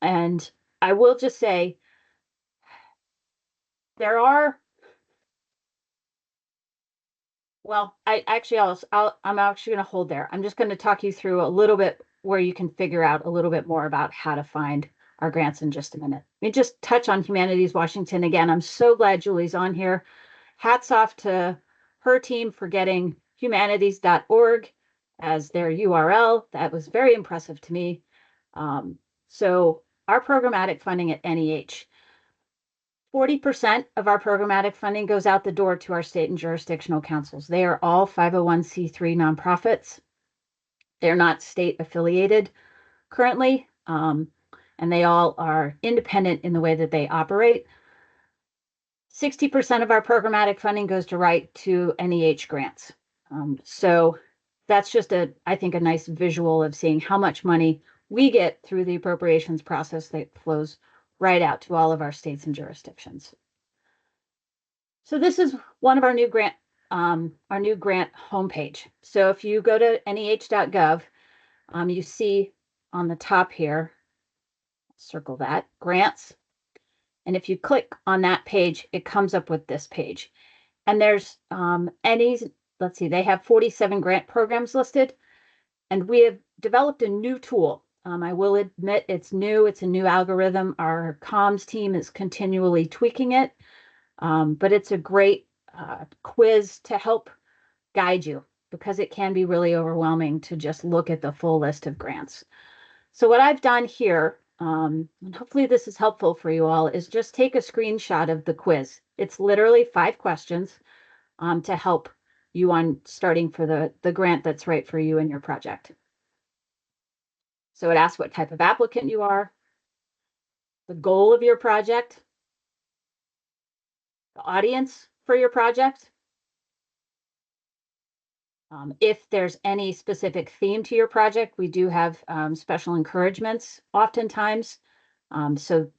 B: And I will just say, there are, well, I'm actually going to hold there. I'm just going to talk you through a little bit where you can figure out a little bit more about how to find our grants in just a minute. Let me just touch on Humanities Washington again. I'm so glad Julie's on here. Hats off to her team for getting humanities.org as their URL. That was very impressive to me. So our programmatic funding at NEH, 40% of our programmatic funding goes out the door to our state and jurisdictional councils. They are all 501c3 nonprofits. They're not state affiliated currently, and they all are independent in the way that they operate. 60% of our programmatic funding goes direct to NEH grants. So that's just I think, a nice visual of seeing how much money we get through the appropriations process that flows right out to all of our states and jurisdictions. So this is one of our new grant homepage. So if you go to NEH.gov, you see on the top here, circle that, grants. And if you click on that page, it comes up with this page. And there's let's see, they have 47 grant programs listed. And we have developed a new tool. I will admit it's new. It's a new algorithm. Our comms team is continually tweaking it. But it's a great quiz to help guide you, because it can be really overwhelming to just look at the full list of grants. So what I've done here, and hopefully this is helpful for you all, is just take a screenshot of the quiz. It's literally 5 questions to help you on starting for the grant that's right for you and your project. So it asks what type of applicant you are, the goal of your project, the audience for your project, If there's any specific theme to your project, we do have special encouragements oftentimes. So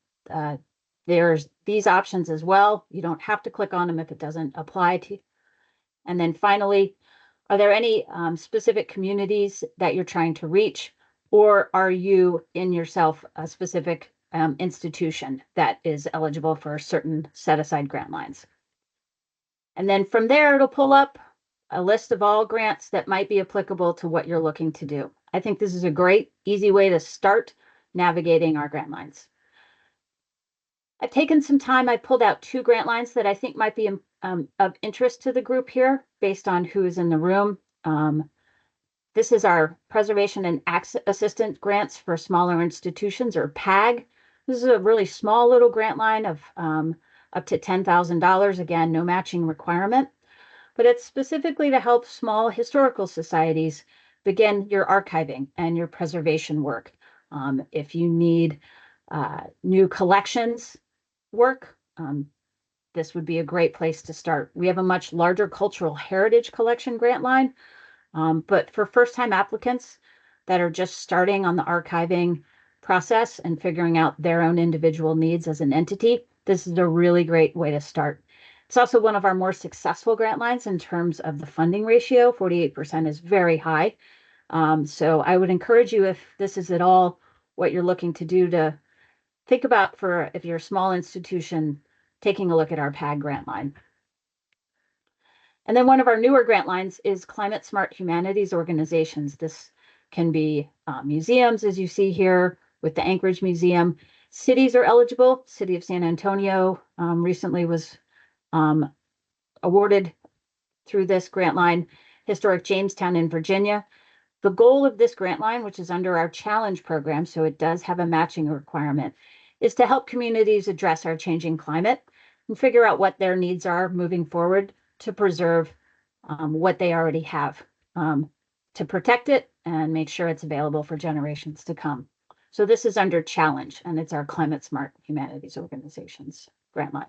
B: there's these options as well. You don't have to click on them if it doesn't apply to you. And then finally, are there any specific communities that you're trying to reach, or are you in yourself a specific institution that is eligible for certain set-aside grant lines? And then from there, it'll pull up a list of all grants that might be applicable to what you're looking to do. I think this is a great, easy way to start navigating our grant lines. I've taken some time. I pulled out 2 grant lines that I think might be of interest to the group here based on who is in the room. This is our Preservation and Assistance Grants for Smaller Institutions, or PAG. This is a really small little grant line of up to $10,000. Again, no matching requirement, but it's specifically to help small historical societies begin your archiving and your preservation work. If you need new collections work, this would be a great place to start. We have a much larger cultural heritage collection grant line, but for first-time applicants that are just starting on the archiving process and figuring out their own individual needs as an entity, this is a really great way to start. It's also one of our more successful grant lines in terms of the funding ratio. 48% is very high. So I would encourage you, if this is at all what you're looking to do, to think about, for if you're a small institution, taking a look at our PAG grant line. And then one of our newer grant lines is Climate Smart Humanities Organizations. This can be museums, as you see here with the Anchorage Museum. Cities are eligible. City of San Antonio recently was awarded through this grant line. Historic Jamestown in Virginia. The goal of this grant line, which is under our challenge program, so it does have a matching requirement, is to help communities address our changing climate and figure out what their needs are moving forward to preserve what they already have, to protect it and make sure it's available for generations to come. So this is under challenge, and it's our Climate Smart Humanities Organizations grant line.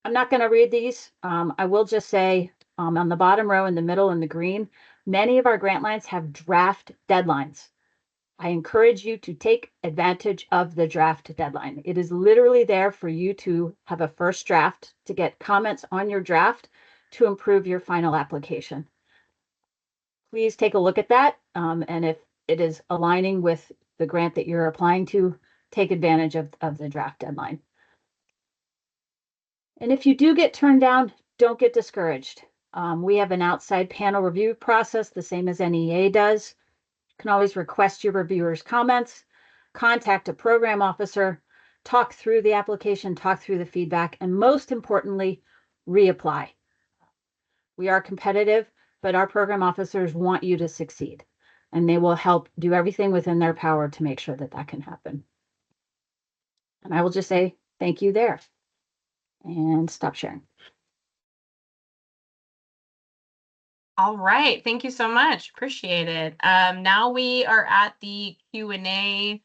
B: I'm not going to read these. I will just say on the bottom row in the middle in the green, many of our grant lines have draft deadlines. I encourage you to take advantage of the draft deadline. It is literally there for you to have a first draft, to get comments on your draft to improve your final application. Please take a look at that. And if it is aligning with the grant that you're applying to, take advantage of the draft deadline. And if you do get turned down, don't get discouraged. We have an outside panel review process, the same as NEA does. You can always request your reviewers' comments, contact a program officer, talk through the application, talk through the feedback, and most importantly, reapply. We are competitive, but our program officers want you to succeed, and they will help do everything within their power to make sure that that can happen. And I will just say thank you there and stop sharing.
A: All right, thank you so much. Appreciate it. Now we are at the Q&A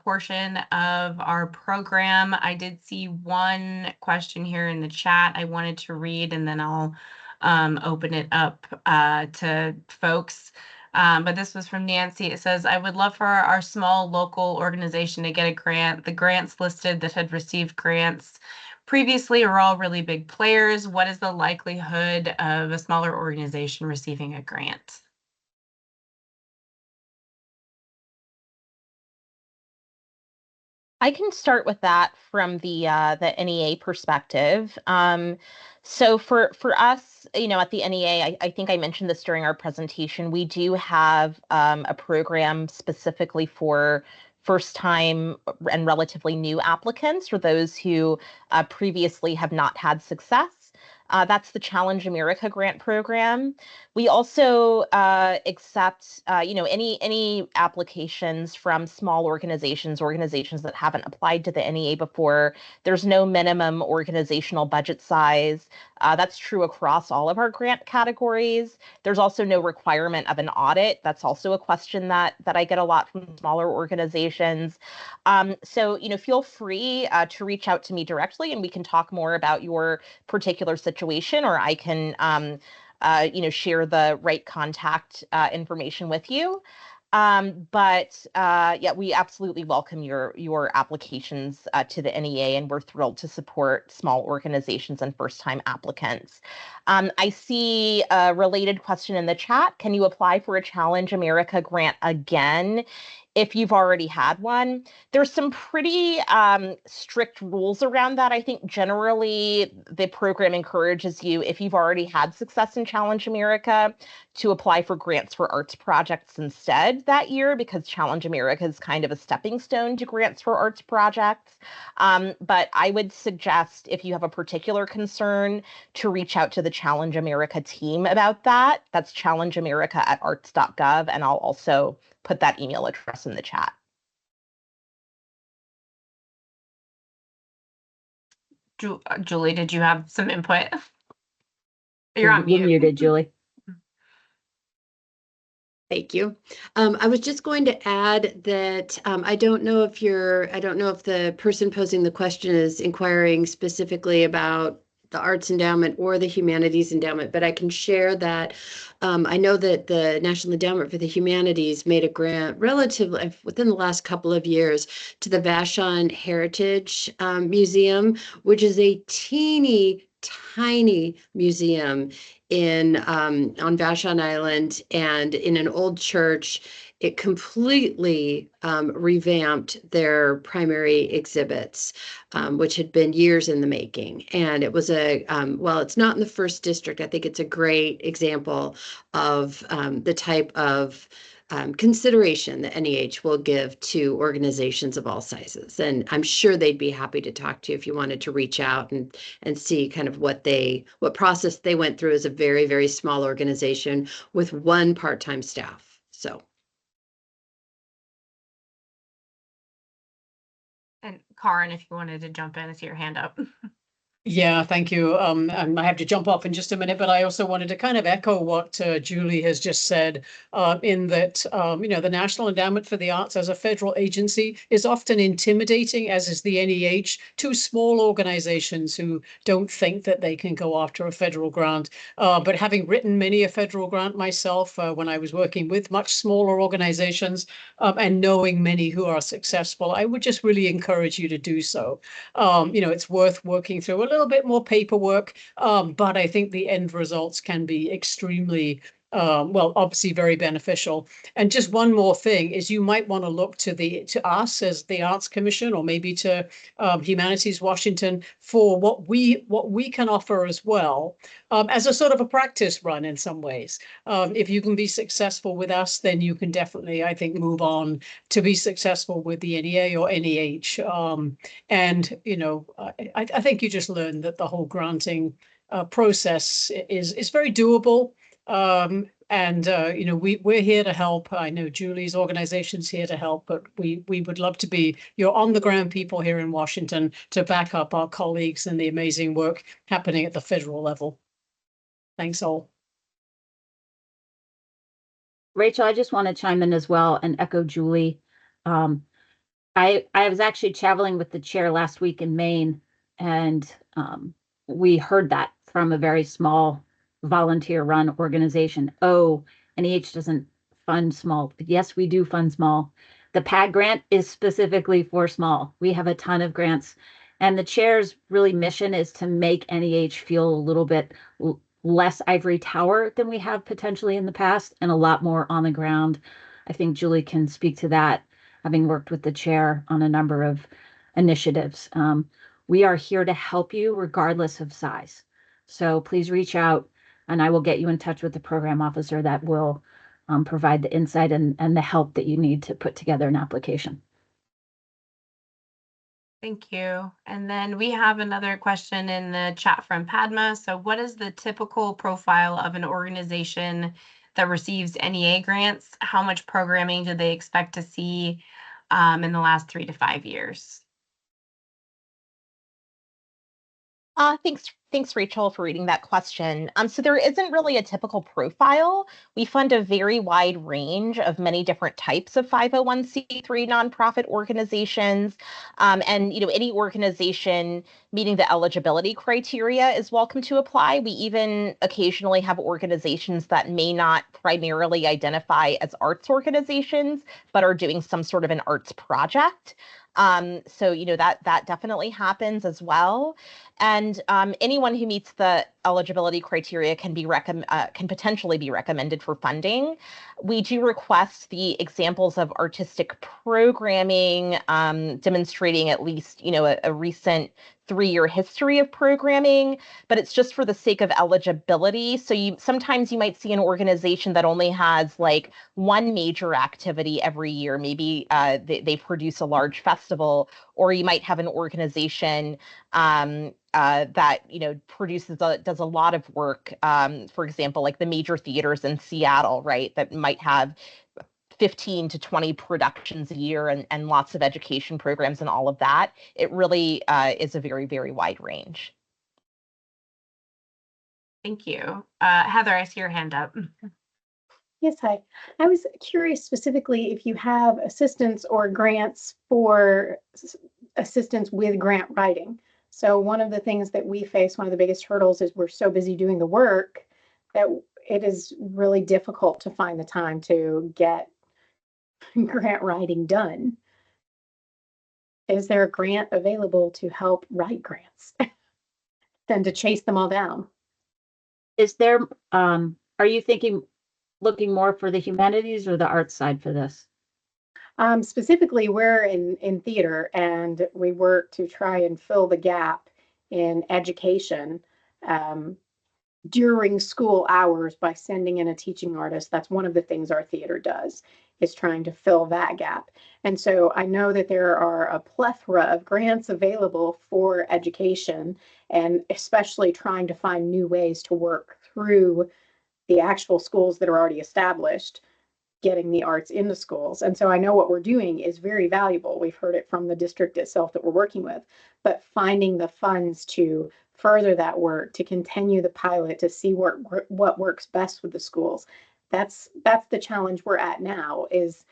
A: portion of our program. I did see one question here in the chat I wanted to read, and then I'll open it up to folks. But this was from Nancy. It says, I would love for our small local organization to get a grant. The grants listed that had received grants previously are all really big players. What is the likelihood of a smaller organization receiving a grant?
G: I can start with that from the NEA perspective. So for us, at the NEA, I think I mentioned this during our presentation. We do have a program specifically for first-time and relatively new applicants, or those who previously have not had success. That's the Challenge America grant program. We also accept, any applications from small organizations that haven't applied to the NEA before. There's no minimum organizational budget size. That's true across all of our grant categories. There's also no requirement of an audit. That's also a question that I get a lot from smaller organizations. So, feel free to reach out to me directly, and we can talk more about your particular situation, or I can share the right contact information with you. Yeah, we absolutely welcome your applications to the NEA, and we're thrilled to support small organizations and first-time applicants. I see a related question in the chat. Can you apply for a Challenge America grant again if you've already had one? There's some pretty strict rules around that. I think generally the program encourages you, if you've already had success in Challenge America, to apply for grants for arts projects instead that year, because Challenge America is kind of a stepping stone to grants for arts projects. But I would suggest, if you have a particular concern, to reach out to the Challenge America team about that. That's challengeamerica@arts.gov, and I'll also put that email address in the chat.
A: Julie, did you have some input? You're on mute.
B: Muted, Julie.
E: Thank you. I was just going to add that I don't know if the person posing the question is inquiring specifically about the Arts Endowment or the Humanities Endowment, but I can share that I know that the National Endowment for the Humanities made a grant relatively within the last couple of years to the Vashon Heritage Museum, which is a teeny tiny museum on Vashon Island and in an old church. It completely revamped their primary exhibits, which had been years in the making. And it was well, it's not in the first district. I think it's a great example of the type of consideration that NEH will give to organizations of all sizes. And I'm sure they'd be happy to talk to you if you wanted to reach out and see kind of what process they went through as a very, very small organization with one part-time staff. So.
A: And Karin, if you wanted to jump in, I see your hand up.
D: Yeah, thank you. And I have to jump off in just a minute, but I also wanted to kind of echo what Julie has just said, in that, the National Endowment for the Arts as a federal agency is often intimidating, as is the NEH, to small organizations who don't think that they can go after a federal grant. But having written many a federal grant myself when I was working with much smaller organizations, and knowing many who are successful, I would just really encourage you to do so. It's worth working through a little bit more paperwork, but I think the end results can be extremely, obviously very beneficial. And just one more thing is, you might want to look to us as the Arts Commission, or maybe to Humanities Washington, for what we can offer as well, as a sort of a practice run in some ways. If you can be successful with us, then you can definitely, I think, move on to be successful with the NEA or NEH. I think you just learn that the whole granting process is very doable. We're here to help. I know Julie's organization's here to help, but we would love to be your on-the-ground people here in Washington to back up our colleagues and the amazing work happening at the federal level. Thanks all.
B: Rachel, I just want to chime in as well and echo Julie. I was actually traveling with the chair last week in Maine, and we heard that from a very small volunteer-run organization. Oh, NEH doesn't fund small. Yes, we do fund small. The PAG grant is specifically for small. We have a ton of grants, and the chair's really mission is to make NEH feel a little bit less ivory tower than we have potentially in the past, and a lot more on the ground. I think Julie can speak to that, having worked with the chair on a number of initiatives. We are here to help you regardless of size. So please reach out, and I will get you in touch with the program officer that will provide the insight and the help that you need to put together an application.
A: Thank you. And then we have another question in the chat from Padma. So what is the typical profile of an organization that receives NEA grants? How much programming do they expect to see in the last 3 to 5 years?
G: Thanks Thanks, Rachel, for reading that question. So there isn't really a typical profile. We fund a very wide range of many different types of 501c3 nonprofit organizations. And any organization meeting the eligibility criteria is welcome to apply. We even occasionally have organizations that may not primarily identify as arts organizations, but are doing some sort of an arts project. So that definitely happens as well. And anyone who meets the eligibility criteria can potentially be recommended for funding. We do request the examples of artistic programming, demonstrating at least a recent 3-year history of programming, but it's just for the sake of eligibility. So sometimes you might see an organization that only has like one major activity every year. Maybe they produce a large festival, or you might have an organization that does a lot of work. For example, like the major theaters in Seattle, right? That might have 15 to 20 productions a year and lots of education programs and all of that. It really is a very, very wide range.
A: Thank you. Heather, I see your hand up.
I: Yes, hi. I was curious specifically if you have assistance or grants for assistance with grant writing. So one of the things that we face, one of the biggest hurdles, is we're so busy doing the work that it is really difficult to find the time to get grant writing done. Is there a grant available to help write grants than to chase them all down?
B: Is there, are you looking more for the humanities or the arts side for this?
I: Specifically, we're in theater, and we work to try and fill the gap in education during school hours by sending in a teaching artist. That's one of the things our theater does, is trying to fill that gap. And so I know that there are a plethora of grants available for education, and especially trying to find new ways to work through the actual schools that are already established, getting the arts into schools. And so I know what we're doing is very valuable. We've heard it from the district itself that we're working with, but finding the funds to further that work, to continue the pilot, to see what works best with the schools. That's the challenge we're at now, is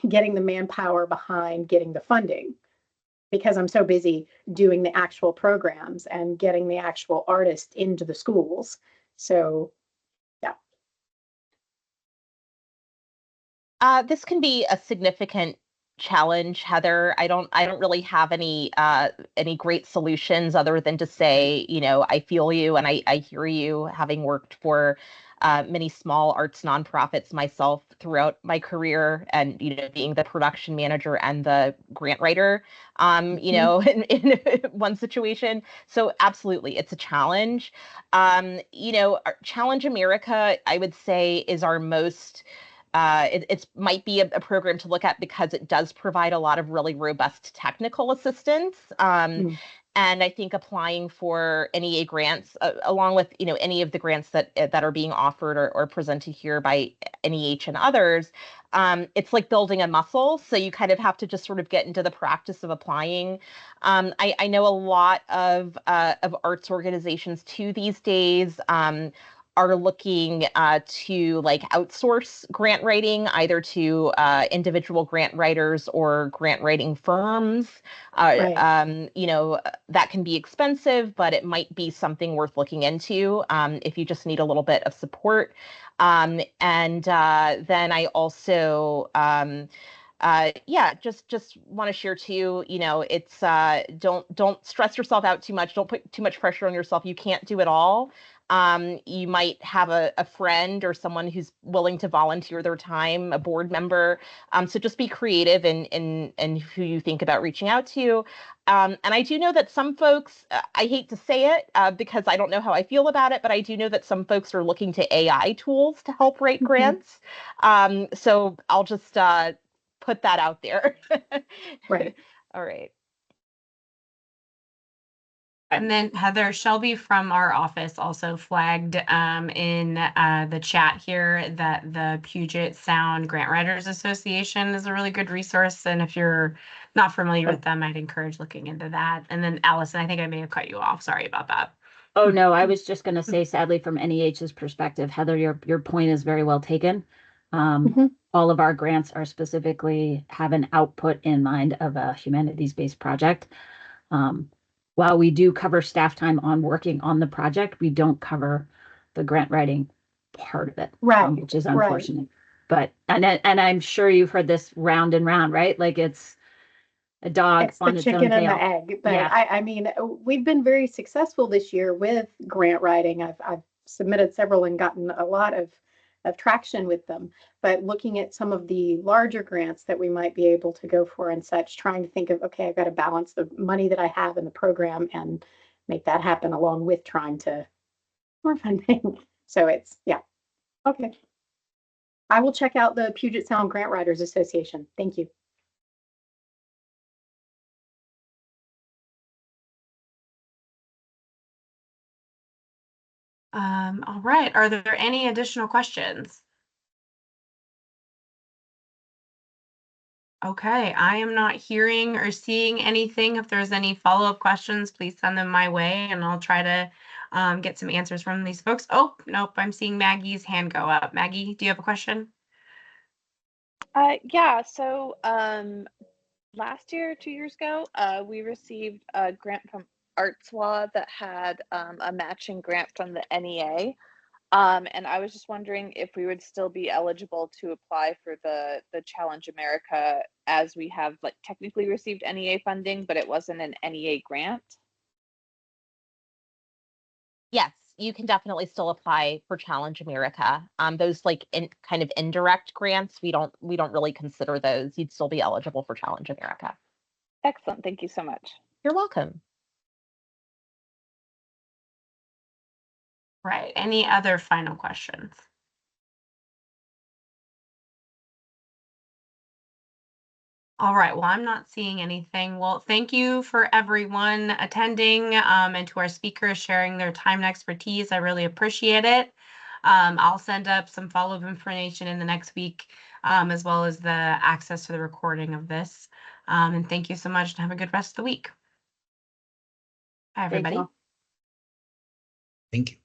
I: getting the manpower behind getting the funding, because I'm so busy doing the actual programs and getting the actual artists into the schools. So
G: this can be a significant challenge, Heather. I don't really have any great solutions other than to say, I feel you and I hear you, having worked for many small arts nonprofits myself throughout my career, and being the production manager and the grant writer, in one situation. So absolutely, it's a challenge. Challenge America, I would say, is our most it might be a program to look at because it does provide a lot of really robust technical assistance. And I think applying for NEA grants, along with any of the grants that are being offered or presented here by NEH and others, it's like building a muscle. So you kind of have to just sort of get into the practice of applying. I know a lot of arts organizations too these days are looking to like outsource grant writing, either to individual grant writers or grant writing firms.
I: Right.
G: That can be expensive, but it might be something worth looking into if you just need a little bit of support. And then I also just want to share too, it's don't stress yourself out too much. Don't put too much pressure on yourself. You can't do it all. You might have a friend or someone who's willing to volunteer their time, a board member. So just be creative in who you think about reaching out to. And I do know that some folks, I hate to say it because I don't know how I feel about it, but I do know that some folks are looking to AI tools to help write grants. So I'll just put that out there.
I: Right.
G: All right.
A: And then Heather, Shelby from our office also flagged in the chat here that the Puget Sound Grant Writers Association is a really good resource. And if you're not familiar with them, I'd encourage looking into that. And then Allison, I think I may have cut you off. Sorry about that.
B: Oh, no, I was just going to say, sadly, from NEH's perspective, Heather, your point is very well taken.
I: Mhm.
B: All of our grants are specifically have an output in mind of a humanities-based project. While we do cover staff time on working on the project, we don't cover the grant writing part of it,
I: Right,
B: which is
I: right.
B: unfortunate. But and I'm sure you've heard this round and round, right? Like it's a dog
I: It's
B: on
I: the
B: its own
I: chicken and the
B: tail.
I: egg. But
B: Yeah.
I: I mean, we've been very successful this year with grant writing. I've submitted several and gotten a lot of traction with them. But looking at some of the larger grants that we might be able to go for and such, trying to think of, okay, I've got to balance the money that I have in the program and make that happen along with trying to more funding. So it's, yeah. Okay. I will check out the Puget Sound Grant Writers Association. Thank you.
A: All right. Are there any additional questions? Okay, I am not hearing or seeing anything. If there's any follow-up questions, please send them my way and I'll try to get some answers from these folks. Oh, nope, I'm seeing Maggie's hand go up. Maggie, do you have a question?
J: Yeah, so last year, 2 years ago, we received a grant from ArtsWA that had a matching grant from the NEA. And I was just wondering if we would still be eligible to apply for the Challenge America, as we have like technically received NEA funding, but it wasn't an NEA grant.
G: Yes, you can definitely still apply for Challenge America. Those like kind of indirect grants, we don't really consider those. You'd still be eligible for Challenge America.
J: Excellent. Thank you so much.
G: You're welcome.
A: Right. Any other final questions? All right. Well, I'm not seeing anything. Well, thank you for everyone attending and to our speakers sharing their time and expertise. I really appreciate it. I'll send up some follow-up information in the next week, as well as the access to the recording of this. And thank you so much and have a good rest of the week. Bye, everybody.
B: all.
K: Thank you.